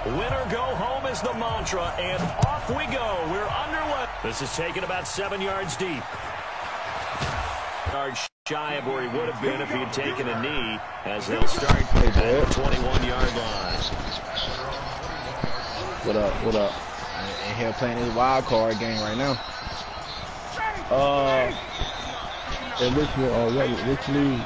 Win or go home is the mantra, and off we go. We're underway. This is taken about 7 yards deep. Yards shy of where he would have been if he had taken a knee, as they'll start at the 21-yard line. What up? What up? And here playing his wild card game right now. And which league?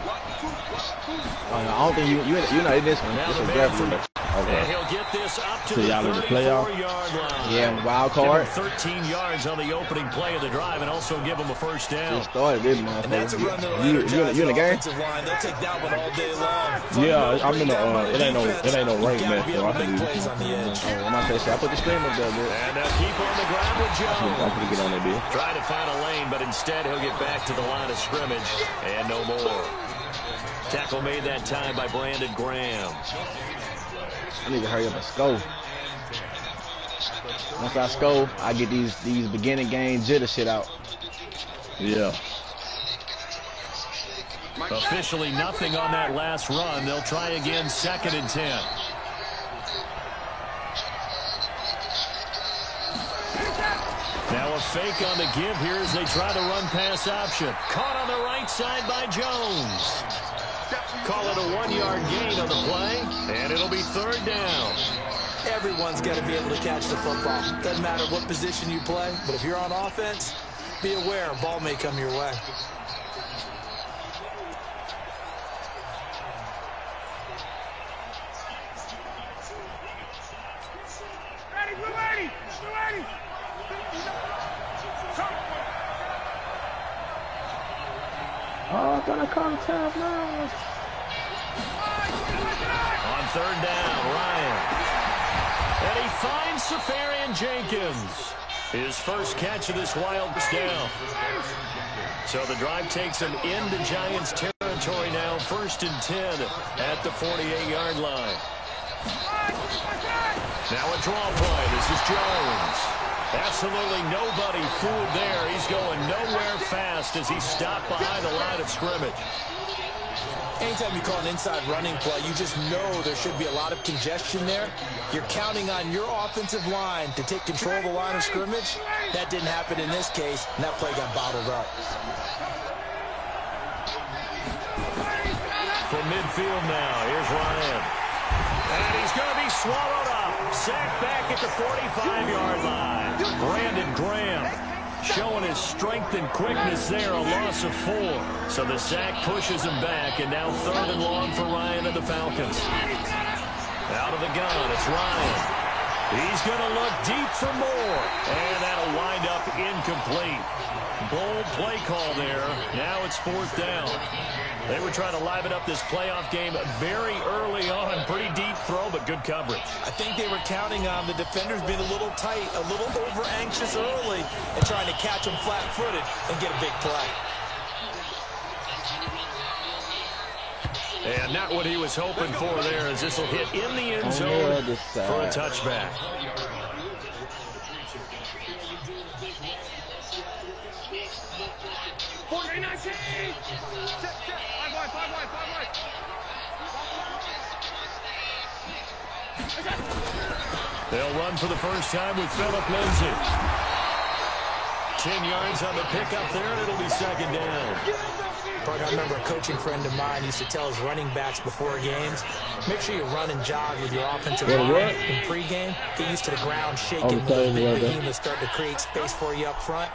I don't think you're not in this one. This is definitely. Okay. And he'll get this up to the 34-yard line. Yeah, wild card. 13 yards on the opening play of the drive, and also give him a first down. Just started this motherfucker. And that's a run that'll you in the game? They'll take that one all day long. Yeah, I'm in the. It ain't no rank match, so I can do it. I'm not gonna say I put the screen up there, dude. And they'll keep on the ground with Jones. I'm gonna get on that deal. Trying to find a lane, but instead he'll get back to the line of scrimmage, and no more. Tackle made that time by Brandon Graham. I need to hurry up and score. Once I score, I get these beginning game jitter shit out. Yeah. Officially nothing on that last run. They'll try again, 2nd and 10. Now a fake on the give here as they try the run pass option. Caught on the right side by Jones. Call it a 1-yard gain on the play, and it'll be 3rd down. Everyone's got to be able to catch the football. Doesn't matter what position you play, but if you're on offense, be aware a ball may come your way. Oh, gonna come tap now. On 3rd down, Ryan. And he finds Safarian Jenkins. His first catch of this wild down. So the drive takes him into Giants territory now. 1st and 10 at the 48-yard line. Now a draw play. This is Jones. Absolutely nobody fooled there. He's going nowhere fast as he stopped behind the line of scrimmage. Anytime you call an inside running play, you just know there should be a lot of congestion there. You're counting on your offensive line to take control of the line of scrimmage. That didn't happen in this case, and that play got bottled up. From midfield now, here's Ryan. And he's going to be swallowed up. Sacked back at the 45-yard line. Brandon Graham showing his strength and quickness there, a loss of 4. So the sack pushes him back, and now 3rd and long for Ryan and the Falcons. Out of the gun, it's Ryan. He's going to look deep for more, and that'll wind up incomplete. Bold play call there. Now it's 4th down. They were trying to liven up this playoff game very early on. Pretty deep throw, but good coverage. I think they were counting on the defenders being a little tight, a little over-anxious early, and trying to catch them flat-footed and get a big play. And not what he was hoping for there, as this will hit in the end zone for a touchback. They'll run for the first time with Phillip Lindsay. 10 yards on the pickup there, and it'll be 2nd down. I remember a coaching friend of mine used to tell his running backs before games, make sure you run and jog with your offensive line in pregame. Get used to the ground shaking. The big behemoths start to create space for you up front.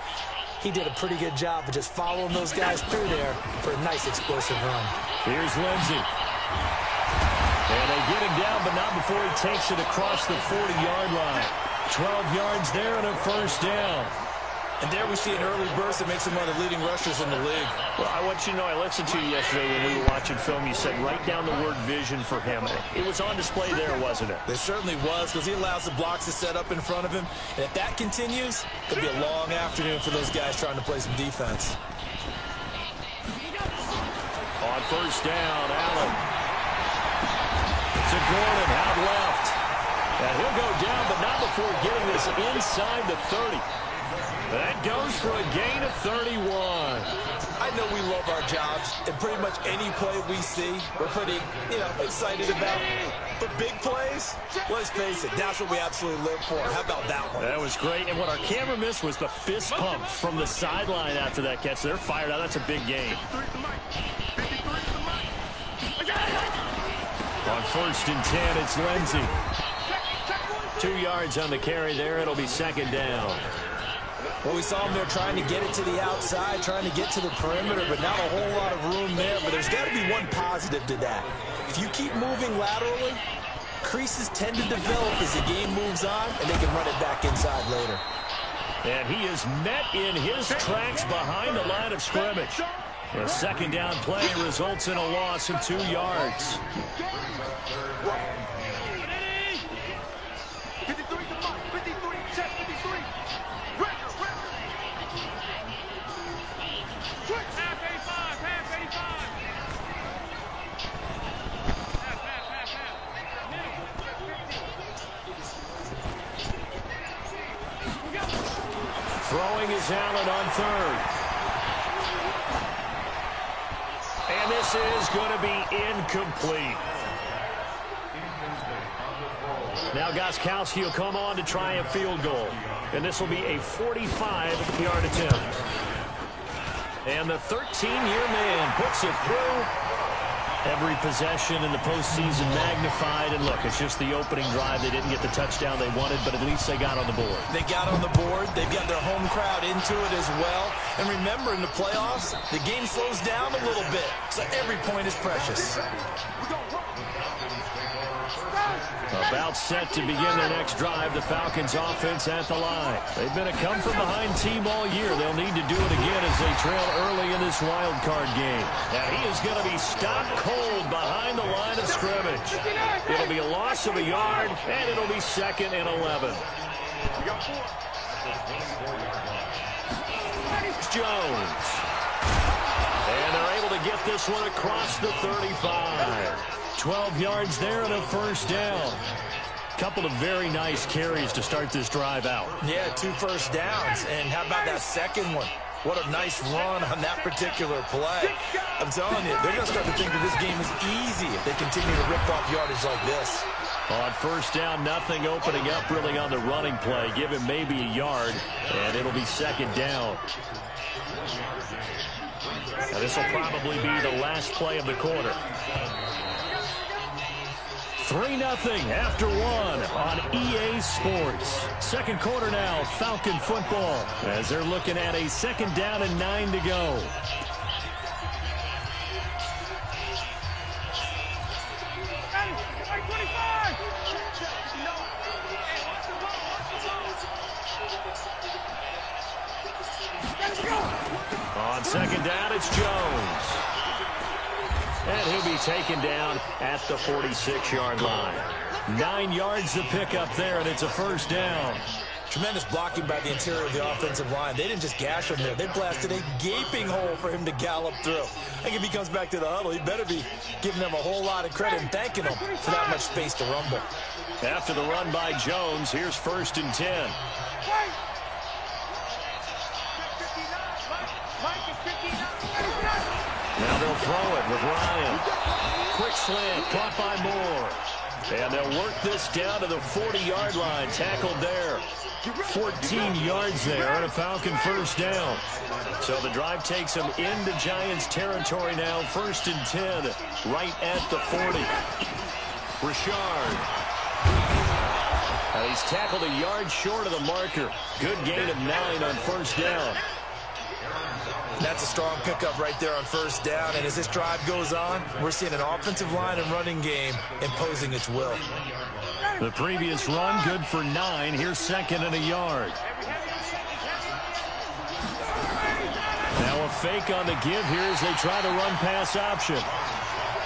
He did a pretty good job of just following those guys through there for a nice explosive run. Here's Lindsay. And they get him down, but not before he takes it across the 40-yard line. 12 yards there and a first down. And there we see an early burst that makes him one of the leading rushers in the league. Well, I want you to know, I listened to you yesterday when we were watching film. You said write down the word vision for him. It was on display there, wasn't it? It certainly was, because he allows the blocks to set up in front of him. And if that continues, it'll be a long afternoon for those guys trying to play some defense. On first down, Allen. To Gordon, out left. And he'll go down, but not before getting this inside the 30. That goes for a gain of 31. I know we love our jobs, and pretty much any play we see, we're pretty, excited about. But big plays, let's face it, that's what we absolutely live for. How about that one? That was great, and what our camera missed was the fist pump from the sideline after that catch. They're fired out. That's a big game. On 1st and 10, it's Lindsey. 2 yards on the carry there. It'll be 2nd down. Well, we saw him there trying to get it to the outside, trying to get to the perimeter, but not a whole lot of room there. But there's got to be one positive to that. If you keep moving laterally, creases tend to develop as the game moves on, and they can run it back inside later. And he is met in his tracks behind the line of scrimmage. A 2nd down play results in a loss of 2 yards. Throwing is Allen on 3rd. And this is going to be incomplete. Now Gostkowski will come on to try a field goal. And this will be a 45-yard attempt. And the 13-year man puts it through. Every possession in the postseason magnified. And look, it's just the opening drive. They didn't get the touchdown they wanted, but at least they got on the board. They got on the board. They've got their home crowd into it as well. And remember, in the playoffs, the game slows down a little bit. So every point is precious. About set to begin their next drive, the Falcons offense at the line. They've been a come-from-behind team all year. They'll need to do it again as they trail early in this wild card game. Now he is going to be stopped cold behind the line of scrimmage. It'll be a loss of a yard, and it'll be 2nd and 11. Jones. And they're able to get this one across the 35. 12 yards there and a 1st down. Couple of very nice carries to start this drive out. Yeah, 2 1st downs. And how about that second one? What a nice run on that particular play. I'm telling you, they're going to start to think that this game is easy if they continue to rip off yardage like this. On 1st down, nothing opening up really on the running play. Give him maybe a yard, and it'll be 2nd down. Now this will probably be the last play of the quarter. 3-0 after 1 on EA Sports. 2nd quarter now, Falcon football, as they're looking at a 2nd down and 9 to go. On 2nd down, it's Jones. And he'll be taken down at the 46-yard line. 9 yards to pick up there, and it's a 1st down. Tremendous blocking by the interior of the offensive line. They didn't just gash him there. They blasted a gaping hole for him to gallop through. I think if he comes back to the huddle, he better be giving them a whole lot of credit and thanking them for that much space to rumble. After the run by Jones, here's 1st and 10. Now they'll throw it with Ryan. Quick slant, caught by Moore. And they'll work this down to the 40-yard line. Tackled there. 14 yards there and a Falcon 1st down. So the drive takes them into Giants territory now. 1st and 10, right at the 40. Richard. Now he's tackled a yard short of the marker. Good gain of 9 on 1st down. That's a strong pickup right there on 1st down. And as this drive goes on, we're seeing an offensive line and running game imposing its will. The previous run, good for 9. Here's 2nd and a yard. Now a fake on the give here as they try to run pass option.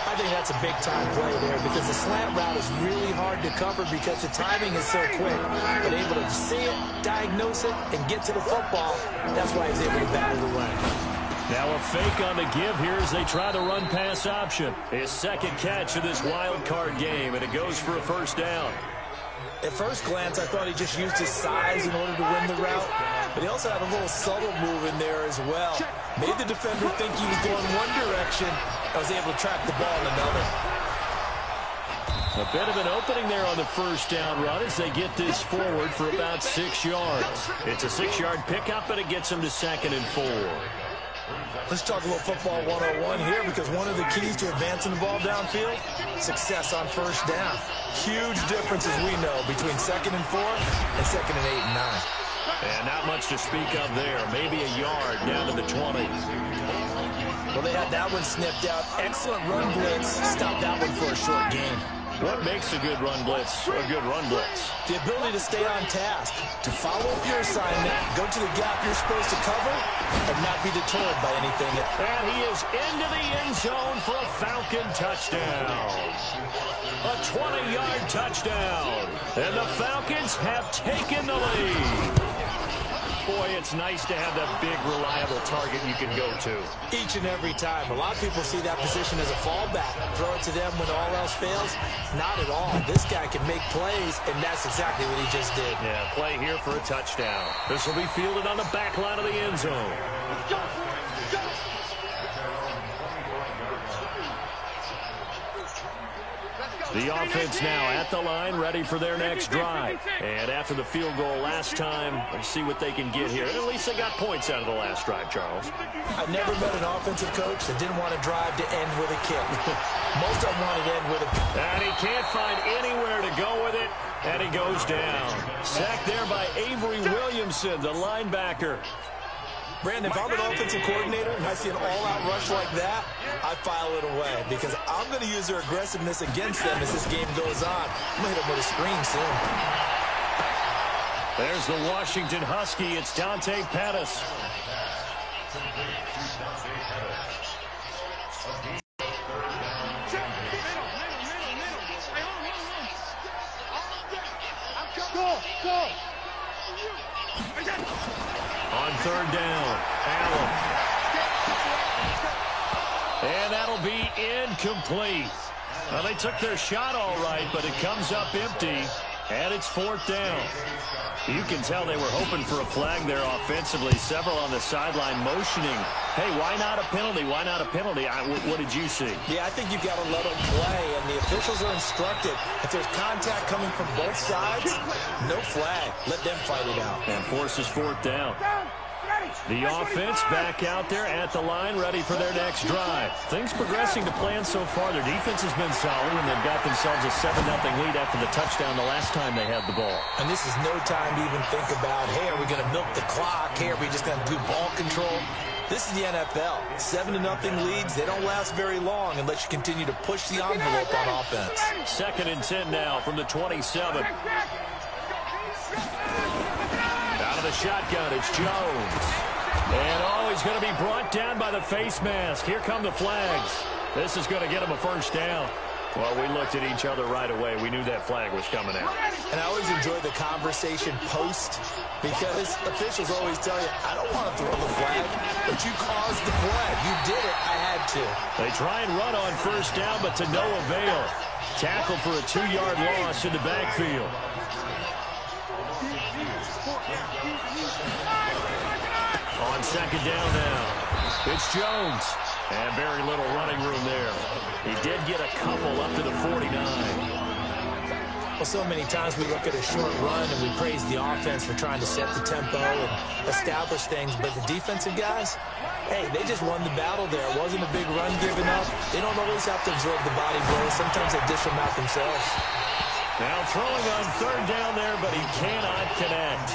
I think that's a big-time play there because the slant route is really hard to cover because the timing is so quick. But able to see it, diagnose it, and get to the football, that's why he's able to bat it away. Now a fake on the give here as they try to run pass option. His 2nd catch of this wild card game, and it goes for a 1st down. At first glance, I thought he just used his size in order to win the route, but he also had a little subtle move in there as well. Made the defender think he was going one direction and was able to track the ball in another. A bit of an opening there on the first down run as they get this forward for about 6 yards. It's a 6-yard pickup, but it gets them to 2nd and 4. Let's talk about football 101 here, because one of the keys to advancing the ball downfield, success on first down. Huge difference, as we know, between 2nd and 4 and 2nd and 8 and 9. And not much to speak of there. Maybe a yard down to the 20. Well, they had that one snipped out. Excellent run blitz. Stopped that one for a short gain. What makes a good run blitz a good run blitz? The ability to stay on task, to follow up your assignment, go to the gap you're supposed to cover, and not be deterred by anything. And he is into the end zone for a Falcon touchdown. A 20-yard touchdown. And the Falcons have taken the lead. Boy, it's nice to have that big, reliable target you can go to. Each and every time. A lot of people see that position as a fallback. Throw it to them when all else fails. Not at all. This guy can make plays, and that's exactly what he just did. Yeah, play here for a touchdown. This will be fielded on the back line of the end zone. The offense now at the line, ready for their next drive. And after the field goal last time, let's see what they can get here. And at least they got points out of the last drive, Charles. I've never met an offensive coach that didn't want to drive to end with a kick. Most of them wanted to end with a... And he can't find anywhere to go with it, and he goes down. Sacked there by Avery Williamson, the linebacker. Brandon, if I'm an offensive coordinator and I see an all-out rush like that, I file it away, because I'm going to use their aggressiveness against them as this game goes on. I'm going to hit them with a screen soon. There's the Washington Husky. It's Dante Pettis. On 3rd down, Allen. And that'll be incomplete. Well, they took their shot all right, but it comes up empty, and it's 4th down. You can tell they were hoping for a flag there offensively. Several on the sideline motioning. Hey, why not a penalty? Why not a penalty? What did you see? Yeah, I think you've got to let them play, and the officials are instructed. If there's contact coming from both sides, no flag. Let them fight it out. And forces 4th down. The offense back out there at the line, ready for their next drive. Things progressing to plan so far. Their defense has been solid, and they've got themselves a 7-0 lead after the touchdown the last time they had the ball. And this is no time to even think about, hey, are we going to milk the clock? Hey, are we just going to do ball control? This is the NFL. 7-0 leads, they don't last very long unless you continue to push the envelope on offense. 2nd and 10 now from the 27. Out of the shotgun, it's Jones. And, he's going to be brought down by the face mask. Here come the flags. This is going to get him a 1st down. Well, we looked at each other right away. We knew that flag was coming out. And I always enjoy the conversation post, because officials always tell you, I don't want to throw the flag, but you caused the flag. You did it. I had to. They try and run on 1st down, but to no avail. Tackled for a 2-yard loss in the backfield. On 2nd down now, it's Jones. And very little running room there. He did get a couple up to the 49. Well, so many times we look at a short run and we praise the offense for trying to set the tempo and establish things, but the defensive guys, hey, they just won the battle there. It wasn't a big run given up. They don't always have to absorb the body blows. Sometimes they dish them out themselves. Now throwing on 3rd down there, but he cannot connect.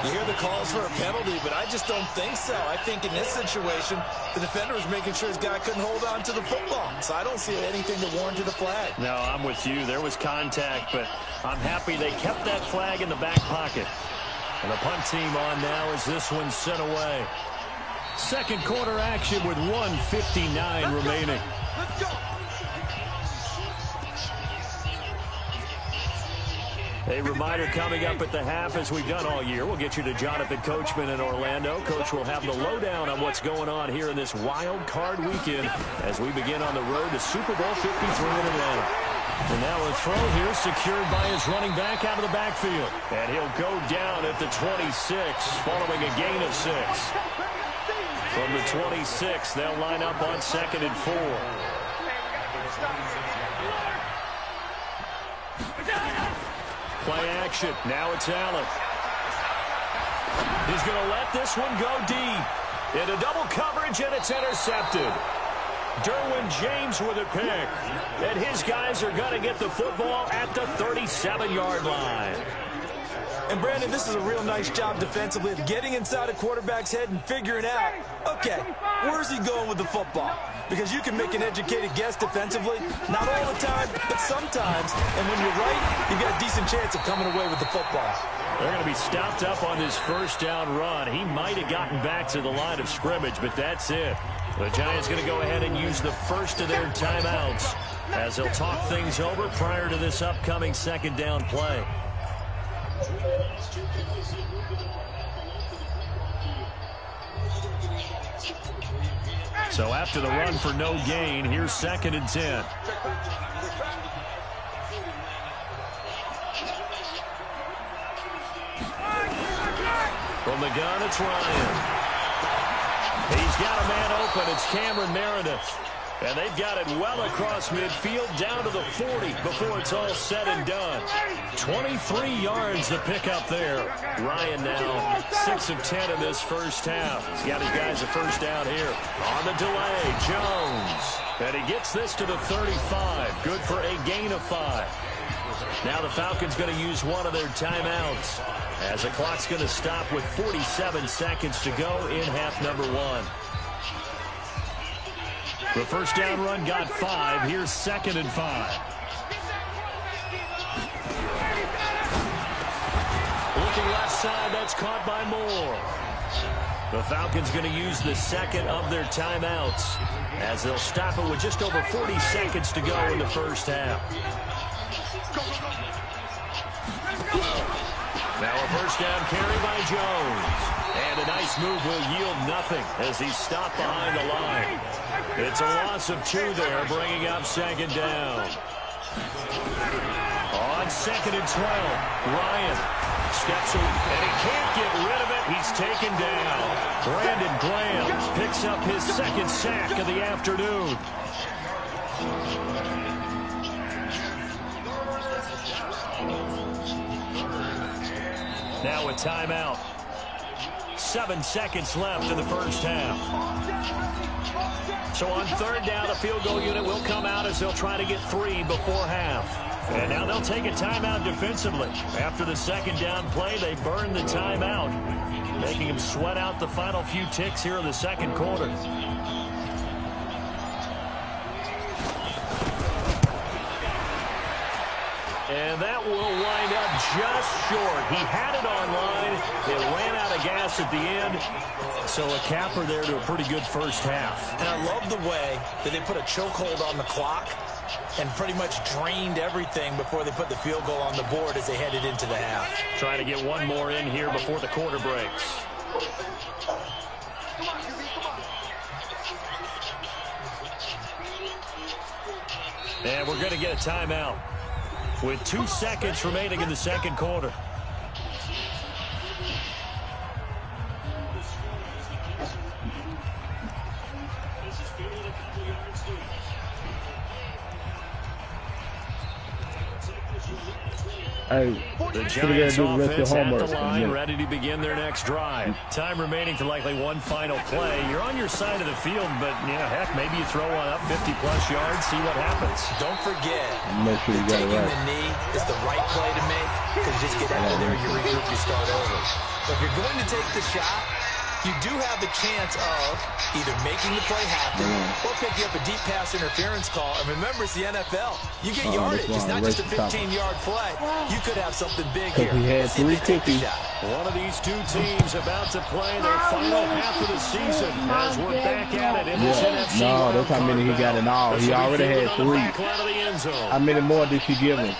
You hear the calls for a penalty, but I just don't think so. I think in this situation, the defender was making sure his guy couldn't hold on to the football. So I don't see anything to warrant the flag. No, I'm with you. There was contact, but I'm happy they kept that flag in the back pocket. And the punt team on now as this one's sent away. 2nd quarter action with 1:59 remaining. Let's go. A reminder coming up at the half, as we've done all year. We'll get you to Jonathan Coachman in Orlando. Coach will have the lowdown on what's going on here in this wild card weekend as we begin on the road to Super Bowl 53 in Atlanta. And now a throw here secured by his running back out of the backfield. And he'll go down at the 26 following a gain of 6. From the 26, they'll line up on 2nd and 4. Play action. Now it's Allen. He's going to let this one go deep. Into double coverage, and it's intercepted. Derwin James with a pick. And his guys are going to get the football at the 37-yard line. And, Brandon, this is a real nice job defensively of getting inside a quarterback's head and figuring out, okay, where's he going with the football? Because you can make an educated guess defensively, not all the time, but sometimes. And when you're right, you've got a decent chance of coming away with the football. They're going to be stopped up on this first down run. He might have gotten back to the line of scrimmage, but that's it. The Giants going to go ahead and use the first of their timeouts as they'll talk things over prior to this upcoming second down play. So after the run for no gain, here's 2nd and 10. From the gun, it's Ryan. He's got a man open. It's Cameron Meredith. And they've got it well across midfield down to the 40 before it's all said and done. 23 yards to pick up there. Ryan now 6 of 10 in this first half. He's got his guys a first down here. On the delay, Jones. And he gets this to the 35. Good for a gain of 5. Now the Falcons going to use one of their timeouts as the clock's going to stop with 47 seconds to go in half number 1. The first down run got 5. Here's 2nd and 5. Looking left side, that's caught by Moore. The Falcons going to use the second of their timeouts as they'll stop it with just over 40 seconds to go in the first half. Now a first down carry by Jones. And a nice move will yield nothing as he's stopped behind the line. It's a loss of 2 there, bringing up 2nd down. On 2nd and 12, Ryan steps away, and he can't get rid of it. He's taken down. Brandon Graham picks up his 2nd sack of the afternoon. Now a timeout. 7 seconds left in the first half. So on 3rd down, the field goal unit will come out as they'll try to get 3 before half. And now they'll take a timeout defensively. After the 2nd down play, they burn the timeout, making them sweat out the final few ticks here in the 2nd quarter. And that will wind up just short. He had it on line. It ran out of gas at the end. So a capper there to a pretty good first half. And I love the way that they put a chokehold on the clock and pretty much drained everything before they put the field goal on the board as they headed into the half. Trying to get one more in here before the quarter breaks. And we're going to get a timeout with 2 seconds remaining in the 2nd quarter. The Giants offense at the line, ready to begin their next drive. Time remaining for likely one final play. You're on your side of the field, but, you know, heck, maybe you throw one up 50-plus yards, see what happens. Don't forget, Make sure you got it taking right. the knee is the right play to make because you just get out of there, you regroup, you start over. But if you're going to take the shot, you do have the chance of either making the play happen or picking up a deep pass interference call. And remember, it's the NFL. You get yardage. It's not just a 15-yard play. You could have something big here. He had 350. One of these two teams about to play their final half of the season as we're back at it in this NFC. No, that's how many he got in all. He already had 3. How many more did he give him?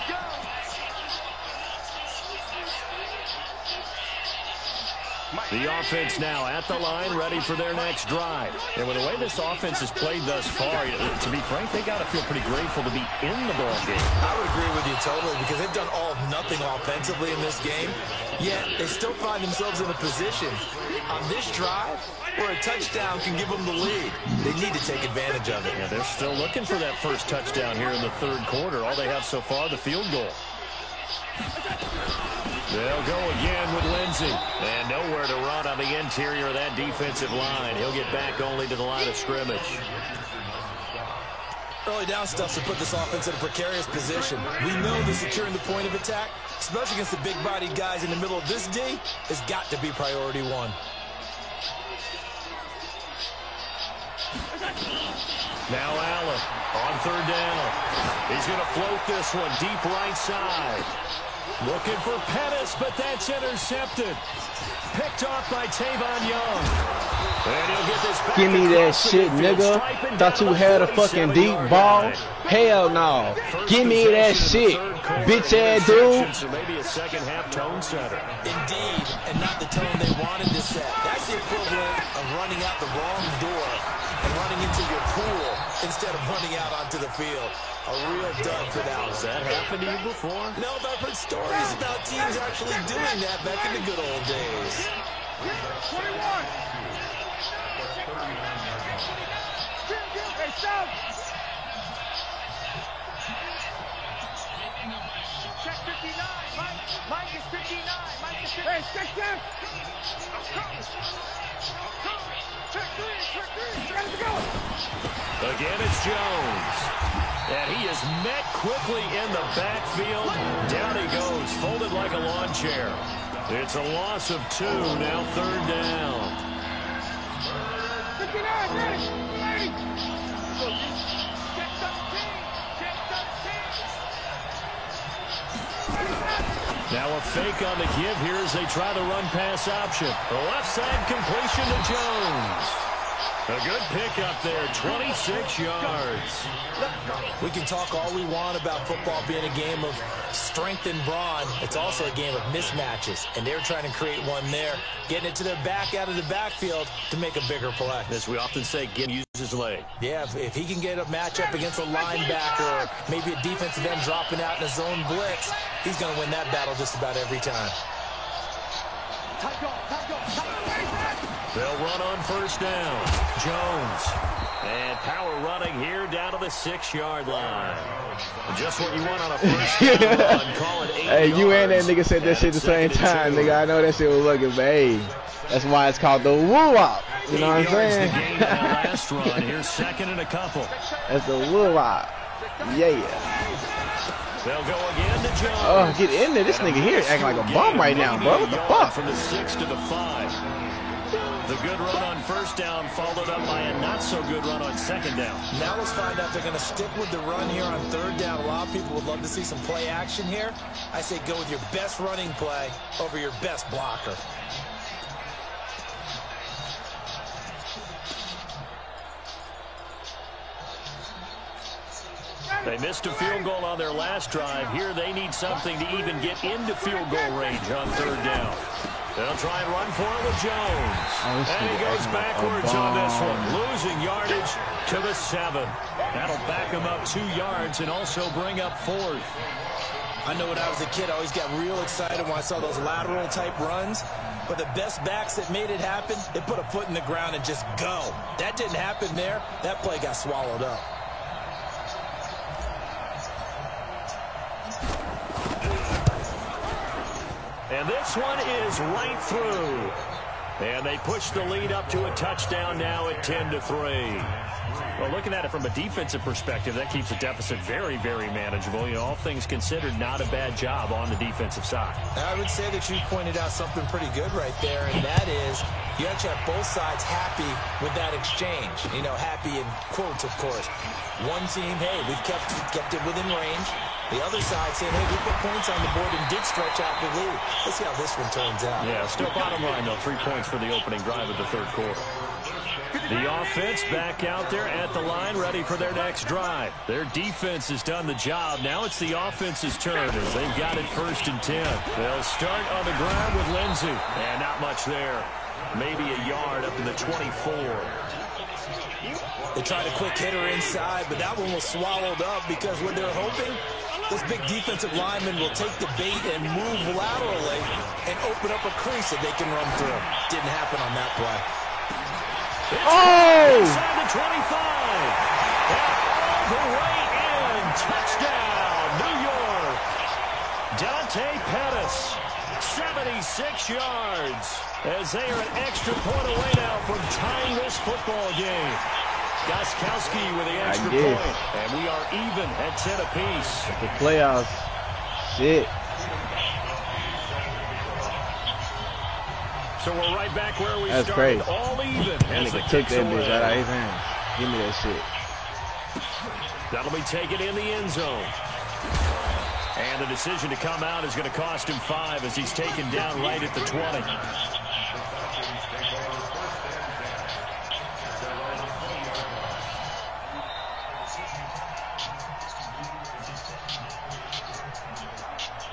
The offense now at the line, ready for their next drive. And with the way this offense has played thus far, to be frank, they got to feel pretty grateful to be in the ball game. I would agree with you totally because they've done all of nothing offensively in this game, yet they still find themselves in a position on this drive where a touchdown can give them the lead. They need to take advantage of it. Yeah, they're still looking for that first touchdown here in the third quarter. All they have so far, the field goal. They'll go again with Lindsey. And nowhere to run on the interior of that defensive line. He'll get back only to the line of scrimmage. Early down stuff to put this offense in a precarious position. We know that securing the point of attack, especially against the big-bodied guys in the middle of this D, has got to be priority one. Now Allen on third down. He's going to float this one deep right side. Looking for Pettis, but that's intercepted. Picked off by Tavon Young. And he'll get this back. Give me that shit, nigga. Thought you had a fucking deep ball? Hell no. Give me that shit, bitch ass dude. So maybe a second half tone setter. Indeed, and not the tone they wanted to set. That's the equivalent of running out the wrong door and running into your pool instead of running out onto the field. A real dud for that. Has that happened to you before? No, but I've heard stories about teams actually doing that back in the good old days. 21. Hey, stop. Check 59. Mike is 59. Mike is 59. Hey, check that. Check three. Let's go. Again, it's Jones. And he is met quickly in the backfield. Down he goes, folded like a lawn chair. It's a loss of 2, now third down. 59, ready. Check 13. Now a fake on the give here as they try the run-pass option. The left side completion to Jones. A good pickup there, 26 yards. We can talk all we want about football being a game of strength and brawn. It's also a game of mismatches, and they're trying to create one there, getting it to their back out of the backfield to make a bigger play. As we often say, use his leg. Yeah, if he can get a matchup against a linebacker or maybe a defensive end dropping out in a zone blitz, he's going to win that battle just about every time. They'll run on first down. Jones. And power running here down to the 6-yard line. Just what you want on a first down run. Call it 8 Hey, you and that yards. nigga said that shit at the same time, nigga. I know that shit was looking, but hey, that's why it's called the woo-wop. You know what I'm saying? The gain on the last run. Here's second and a couple. That's the woo-wop. Yeah. They'll go again to Jones. Oh, get in there. This nigga here acting like a bum right now, bro. What the fuck? From the 6 to the 5. The good run on first down followed up by a not-so-good run on second down. Now let's find out if they're going to stick with the run here on third down. A lot of people would love to see some play action here. I say go with your best running play over your best blocker. They missed a field goal on their last drive. Here they need something to even get into field goal range on third down. They'll try and run for it with Jones. And he goes backwards on this one, losing yardage to the 7. That'll back him up 2 yards and also bring up 4th. I know when I was a kid, I always got real excited when I saw those lateral type runs. But the best backs that made it happen, they put a foot in the ground and just go. That didn't happen there. That play got swallowed up. And this one is right through. And they push the lead up to a touchdown now at 10-3. Well, looking at it from a defensive perspective, that keeps the deficit very, very manageable. You know, all things considered, not a bad job on the defensive side. I would say that you pointed out something pretty good right there, and that is you actually have both sides happy with that exchange. You know, happy in quotes, of course. One team, hey, we've kept it within range. The other side saying, hey, we put points on the board and did stretch out the lead. Let's see how this one turns out. Yeah, still bottom line, though. 3 points for the opening drive of the third quarter. The offense back out there at the line, ready for their next drive. Their defense has done the job. Now it's the offense's turn as they've got it 1st and 10. They'll start on the ground with Lindsey. And not much there. Maybe a yard up to the 24. They tried a quick hitter inside, but that one was swallowed up because what they're hoping, this big defensive lineman will take the bait and move laterally and open up a crease that they can run through. Didn't happen on that play. Oh! Inside the 25. All the way in. Touchdown, New York. Dante Pettis, 76 yards. As they are an extra point away now from tying this football game. Gostkowski with the extra point. And we are even at 10 apiece. The playoffs. Shit. So we're right back where we That's started. crazy. All even. And they took that bitch right out of his hands. Give me that shit. That'll be taken in the end zone. And the decision to come out is going to cost him 5 as he's taken down right at the 20.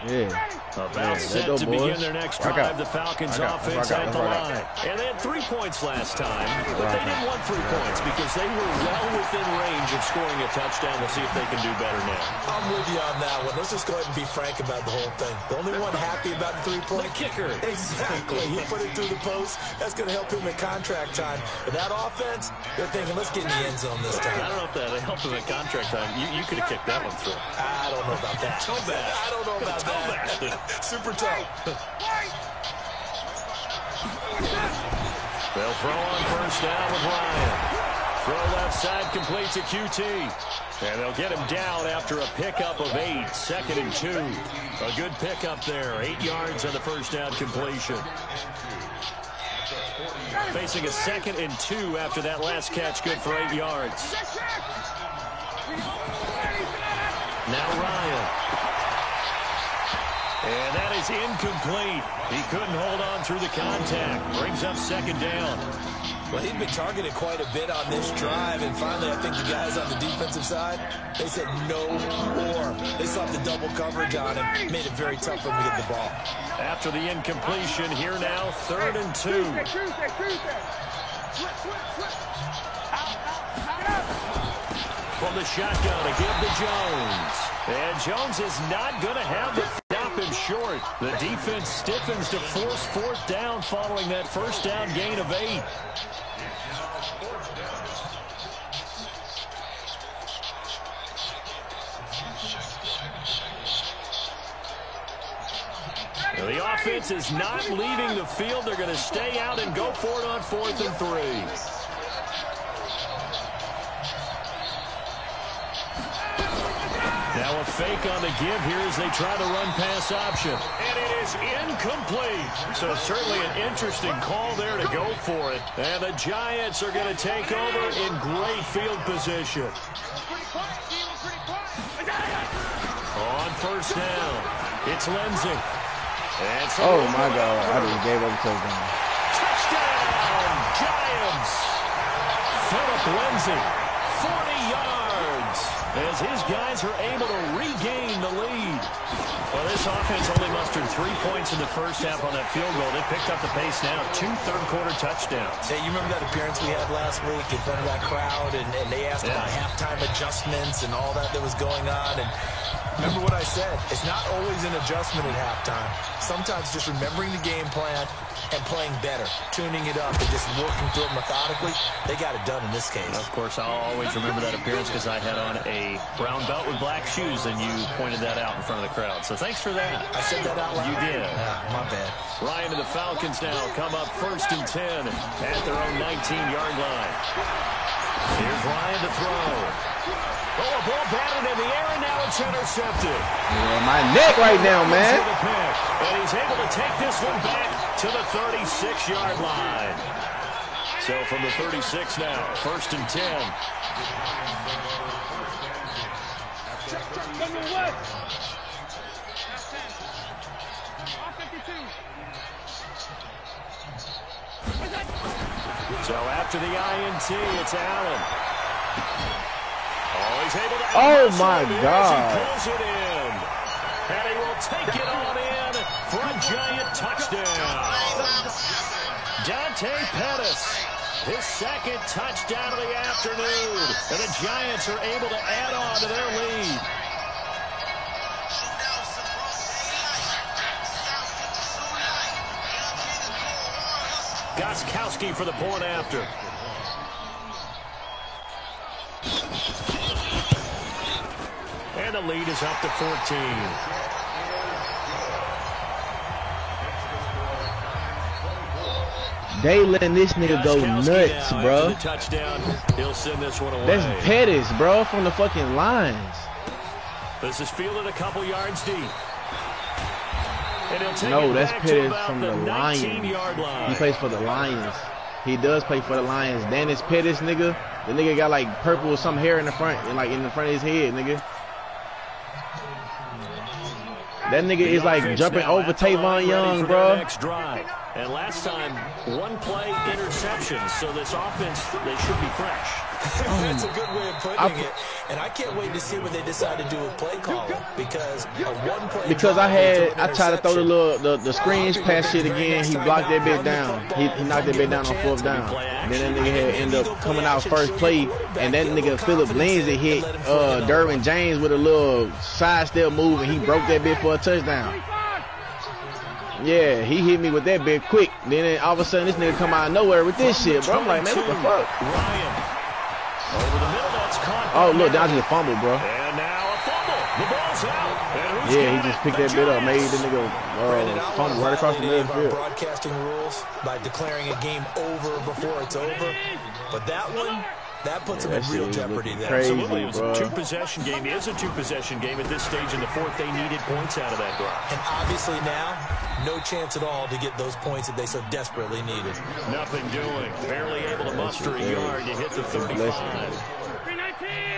Yeah. About set to begin their next drive. The Falcons offense at the line. And they had 3 points last time, but they didn't want 3 points because they were well within range of scoring a touchdown. We'll see if they can do better now. I'm with you on that one. Let's just go ahead and be frank about the whole thing. The only one happy about the 3-point. The kicker. Exactly. He put it through the post. That's going to help him in contract time. But that offense, they're thinking, let's get in the end zone this time. I don't know if that helped him in contract time. You could have kicked that one through. I don't know about that. Toe bad. I don't know about that. Super toe. They'll throw on 1st down with Ryan. Throw left side, completes a QT. And they'll get him down after a pickup of 8. 2nd and 2. A good pickup there. 8 yards on the 1st down completion. Facing a 2nd and 2 after that last catch, good for 8 yards. Now Ryan. And that is incomplete. He couldn't hold on through the contact. Brings up 2nd down. Well, he'd been targeted quite a bit on this drive, and finally I think the guys on the defensive side, they said no more. They slapped the double coverage on him, made it very tough for him to get the ball. After the incompletion, here now, 3rd and 2. From the shotgun to give to Jones. And Jones is not going to have the stop him short. The defense stiffens to force 4th down following that 1st down gain of 8. Now the offense is not leaving the field. They're going to stay out and go for it on 4th and 3. Now a fake on the give here as they try the run-pass option. And it is incomplete. So certainly an interesting call there to go for it. And the Giants are going to take over in great field position. On 1st down, it's Lindsey. Oh, my God. I just gave up a touchdown. Touchdown, Giants. Philip Lindsey, 40 yards. As his guys are able to regain the lead. Well, this offense only mustered 3 points in the 1st half on that field goal. They picked up the pace now. 2 third-quarter touchdowns. Hey, you remember that appearance we had last week in front of that crowd, and they asked about halftime adjustments and all that was going on, and remember what I said. It's not always an adjustment at halftime. Sometimes just remembering the game plan and playing better, tuning it up and just working through it methodically. They got it done in this case. Of course, I'll always remember that appearance because I had on a brown belt with black shoes, and you pointed that out in front of the crowd. So thanks for that. I said that out loud? You did. My bad. Ryan and the Falcons now come up 1st and 10 at their own 19-yard line. Here's Ryan to throw. Oh, a ball batted in the air, and now it's intercepted. Yeah, my neck right now, man. And he's able to take this one back to the 36-yard line. So from the 36 now, 1st and 10. So after the INT, it's Allen. Oh, he's able to. Oh my God! He pulls it in, and he will take it on in for a Giant touchdown. Dante Pettis, his second touchdown of the afternoon, and the Giants are able to add on to their lead. Gostkowski for the point after. And the lead is up to 14. They letting this nigga go nuts, bro. He'll send this one away. That's Pettis, bro, from the fucking Lions. This is fielded a couple yards deep. No, that's Pettis from the Lions. He plays for the Lions. He does play for the Lions. Dennis Pettis, nigga. The nigga got like purple with some hair in the front, and like in the front of his head, nigga. That nigga is like jumping over Tavon Young, bro. And last time, one play interception, so this offense, they should be fresh. That's a good way of putting it. And I can't wait to see what they decide to do with play calling, because a one-play. Because I tried to throw the screens pass shit again. He blocked that bit down. He knocked that bit down on 4th down. And then that nigga had ended up coming out first play, and that nigga Philip Lindsay hit Derwin James with a little sidestep move, and he broke that bit for a touchdown. Yeah, he hit me with that bit quick. Then all of a sudden, this nigga come out of nowhere with this shit, bro. I'm like, man, what the fuck? Over the middle, that's caught. Oh, look, that was just a fumble, bro. And now a fumble. The ball's out. Yeah, he just picked that bit up, made the nigga fumble right across the middle field. Broadcasting rules by declaring a game over before it's over, but that one. That puts them in real jeopardy there. Crazy, Absolutely. It was bro. a two-possession game. It is a two-possession game at this stage in the 4th. They needed points out of that drive. And obviously now, no chance at all to get those points that they so desperately needed. Nothing doing. Barely able to muster a yard to hit the 35.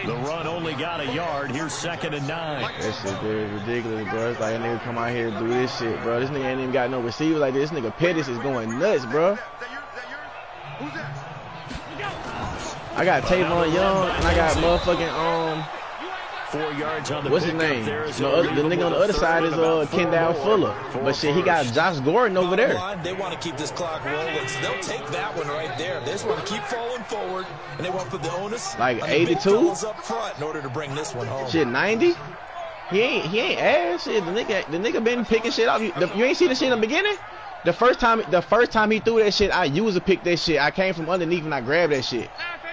The run only got a yard. Here's 2nd and 9. That shit is ridiculous, bro. It's like a nigga come out here and do this shit, bro. This nigga ain't even got no receiver like this. This nigga Pettis is going nuts, bro. I got Tavon Young, and I got motherfucking, 4 yards on the what's his name? The nigga on the other side is Kendall Fuller. But shit, he got Josh Gordon over there. They want to keep this clock rolling, so they'll take that one right there. They just want to keep falling forward, and they want to put the onus like on 82 the big up front in order to bring this one home. Shit, 90. He ain't ass. Shit, the nigga been picking shit off. You ain't see the shit in the beginning. The first time he threw that shit, I used to pick that shit. I came from underneath and I grabbed that shit.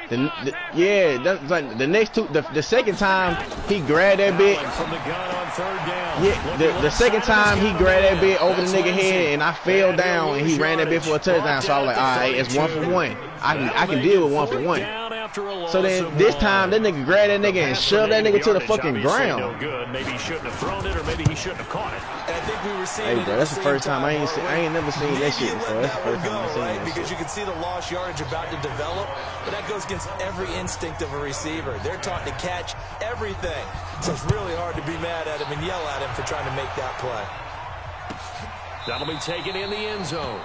That's like the next two. The second time he grabbed that bit. Yeah, the second time he grabbed that bit over the nigga head and I fell down and he ran that bit for a touchdown. So I was like, all right, it's 1 for 1. I can deal with 1 for 1. So then this time that nigga grabbed that nigga and shoved that nigga to the fucking ground. No good. Maybe he shouldn't have thrown it, or maybe he shouldn't have caught it. And I think we were seeing hey, bro, that's the first time I ain't never seen that shit before. That's the first time I seen that because shit. you can see the lost yardage about to develop, but that goes against every instinct of a receiver. They're taught to catch everything, so it's really hard to be mad at him and yell at him for trying to make that play. That'll be taken in the end zone.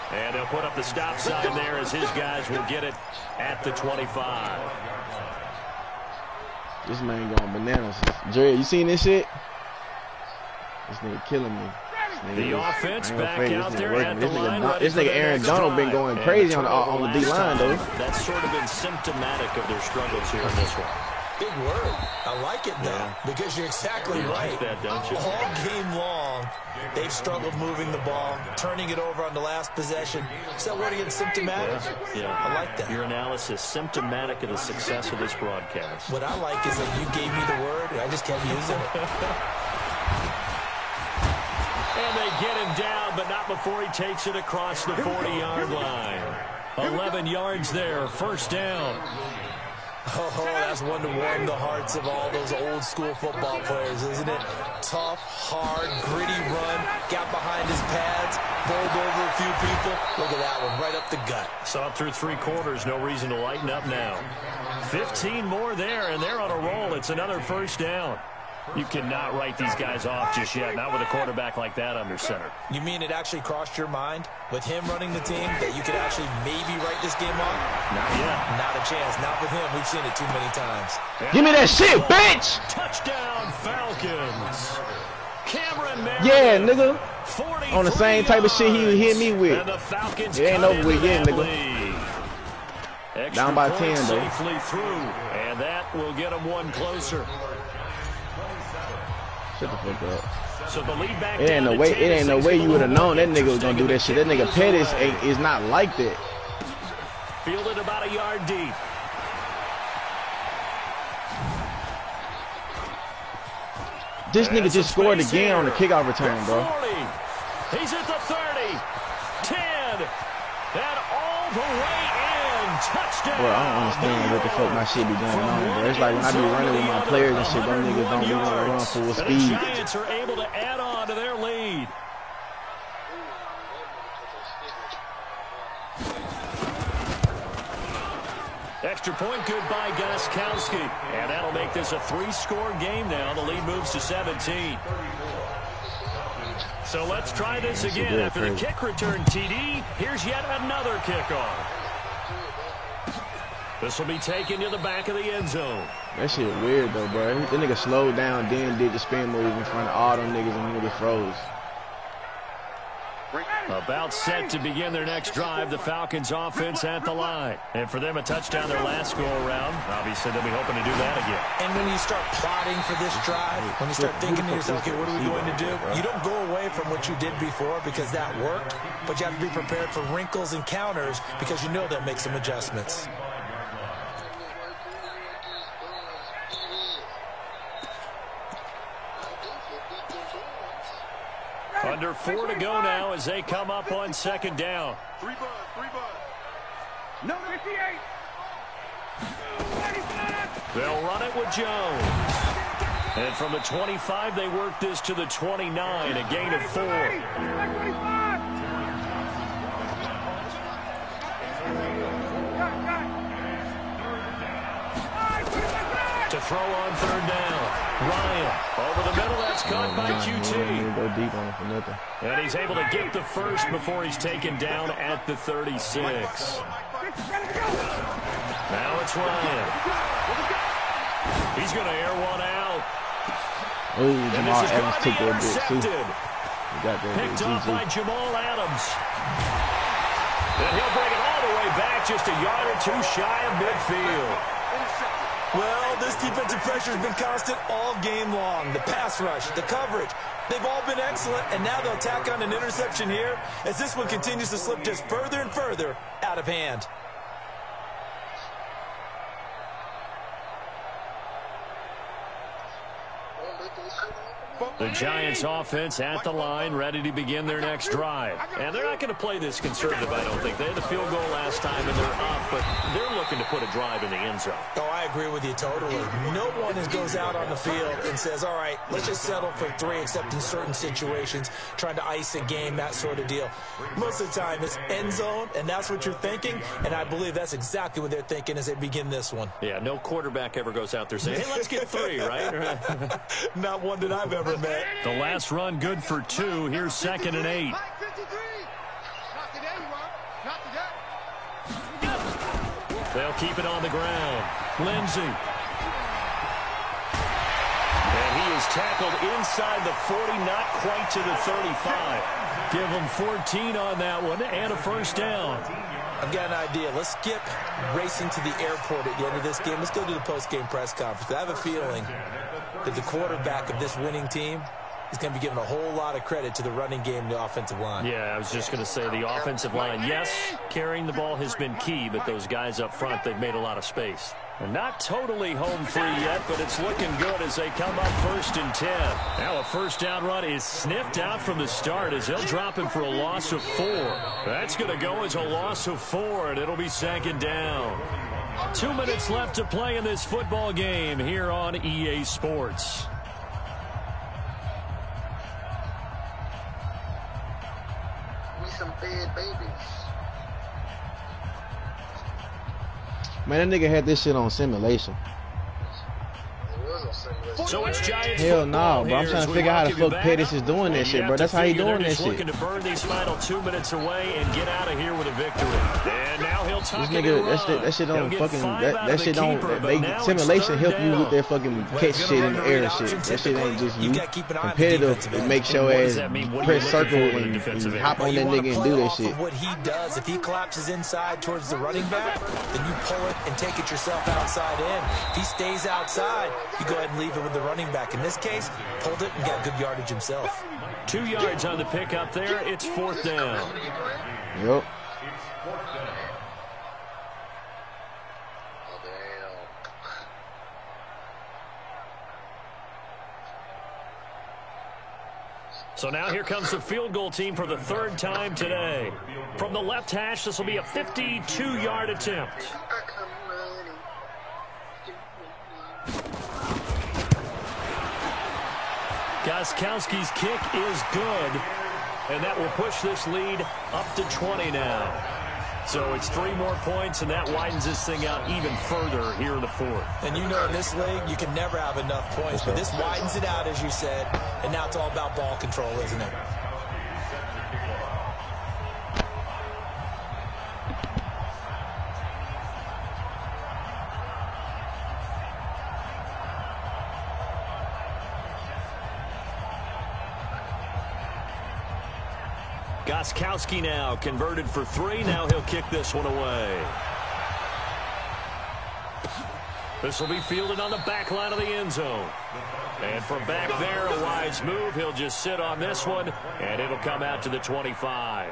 And they'll put up the stop sign there as his guys will get it at the 25. This man going bananas. Jerry, you seen this shit? This nigga killing me. The offense back out there at the line. This nigga Aaron Donald been going crazy on the D-line, though. That's sort of been symptomatic of their struggles here in this one. Big word. I like it, though, because you're exactly right. Like that, don't you? All game long, they've struggled moving the ball, turning it over on the last possession. Is that word again, symptomatic? Yeah. I like that. Your analysis, symptomatic of the success of this broadcast. What I like is that you gave me the word, and I just kept using it. And they get him down, but not before he takes it across the 40-yard line. 11 yards there, first down. Oh, that's one to warm the hearts of all those old school football players, isn't it? Tough, hard, gritty run, got behind his pads, bowled over a few people. Look at that one, right up the gut. Saw through 3 quarters, no reason to lighten up now. 15 more there, and they're on a roll. It's another first down. You cannot write these guys off just yet, not with a quarterback like that under center. You mean it actually crossed your mind with him running the team that you could actually maybe write this game off? Not yet. Not a chance. Not with him. We've seen it too many times. Give me that shit, bitch! Touchdown, Falcons. Cameron Meredith. Yeah, nigga. On the same type of shit he hit me with. And the Falcons it ain't over with yet, nigga. Extra down by 10, though. Safely through, and that will get them one closer. Shut the fuck up. So the lead back it ain't no way. It ain't no way you would have known that nigga was gonna do that shit. That nigga Pettis is not like that. Fielded about a yard deep. This nigga just scored again on the kickoff return, bro. 40. He's at the 30. 10. And all the way in. Touchdown. Bro, I don't understand what the fuck my shit be going on, bro. It's like when I be running with my players and shit, them niggas don't be want to run full speed. The Giants are able to add on to their lead. Extra point good by Gostkowski. And that'll make this a 3-score game now. The lead moves to 17. So let's try this again. After the kick return TD, here's yet another kickoff. This will be taken to the back of the end zone. That shit weird, though, bro. That nigga slowed down, then did the spin move in front of all them niggas, and the nigga froze. About set to begin their next drive, the Falcons offense at the line. And for them, a touchdown their last go-around. Obviously, they'll be hoping to do that again. And when you start plotting for this drive, when you start thinking to yourself, okay, what are we going to do? You don't go away from what you did before because that worked, but you have to be prepared for wrinkles and counters because you know they'll make some adjustments. Under 4 to go now as they come up on second down. 3 bud. No, 58. They'll run it with Jones. And from the 25, they work this to the 29, a gain of 4. To throw on third down. Ryan over the middle. That's caught by QT. Go deep on it for nothing. And he's able to get the first before he's taken down at the 36. Now it's Ryan. He's going to air one out. Oh, Jamal Adams took that bit too. He got that Picked up by Jamal Adams. And he'll bring it all the way back, just a yard or two shy of midfield. Well, this defensive pressure has been constant all game long. The pass rush, the coverage, they've all been excellent, and now they'll tack on an interception here as this one continues to slip just further and further out of hand. The Giants offense at the line, ready to begin their next drive. And they're not going to play this conservative, I don't think. They had the field goal last time, and they're up, but they're looking to put a drive in the end zone. Oh, I agree with you totally. No one goes out on the field and says, all right, let's just settle for 3, except in certain situations, trying to ice a game, that sort of deal. Most of the time, it's end zone, and that's what you're thinking, and I believe that's exactly what they're thinking as they begin this one. Yeah, no quarterback ever goes out there saying, hey, let's get 3, right? Not one that I've ever met. The last run good for 2. Here's 2nd and 8. They'll keep it on the ground. Lindsey. And he is tackled inside the 40, not quite to the 35. Give him 14 on that one and a first down. I've got an idea. Let's skip racing to the airport at the end of this game. Let's go to the post-game press conference. I have a feeling that the quarterback of this winning team is going to be giving a whole lot of credit to the running game and the offensive line. Yeah, I was just going to say the offensive line, yes, carrying the ball has been key, but those guys up front, they've made a lot of space. They're not totally home free yet, but it's looking good as they come up 1st and 10. Now a first down run is sniffed out from the start as they'll drop him for a loss of 4. That's going to go as a loss of 4, and it'll be 2nd down. 2 minutes left to play in this football game here on EA Sports. Some bad babies. Man, that nigga had this shit on simulation. It was on simulation. So it's Giants Hell no, bro. I'm here trying as to we figure out how the welcome you fuck back. Pettis is doing that And shit, you bro. have That's to how he figure doing they're that just shit. looking to burn these final 2 minutes away and get out of here with a victory. And now he'll tuck This it nigga, and that shit don't He'll get fucking, 5 that out of shit the don't, keeper, but they, now it's simulation third help you down. with that fucking catch shit in the air and shit. That shit ain't just you. Competitive, it makes your What does ass that mean? What are you press looking circle for in a and defensive end? hop on that nigga and do that shit. What he does, if he collapses inside towards the running back, then you pull it and take it yourself outside in. If he stays outside, you go ahead and leave it with the running back. In this case, pulled it and got good yardage himself. 2 yards on the pickup there. It's 4th down. Yup. So now here comes the field goal team for the 3rd time today. From the left hash, this will be a 52-yard attempt. Gostkowski's kick is good, and that will push this lead up to 20 now. So it's 3 more points, and that widens this thing out even further here in the 4th. And you know in this league, you can never have enough points, but this widens it out, as you said, and now it's all about ball control, isn't it? Gostkowski now converted for 3. Now he'll kick this one away. This will be fielded on the back line of the end zone. And from back there, a wise move. He'll just sit on this one, and it'll come out to the 25.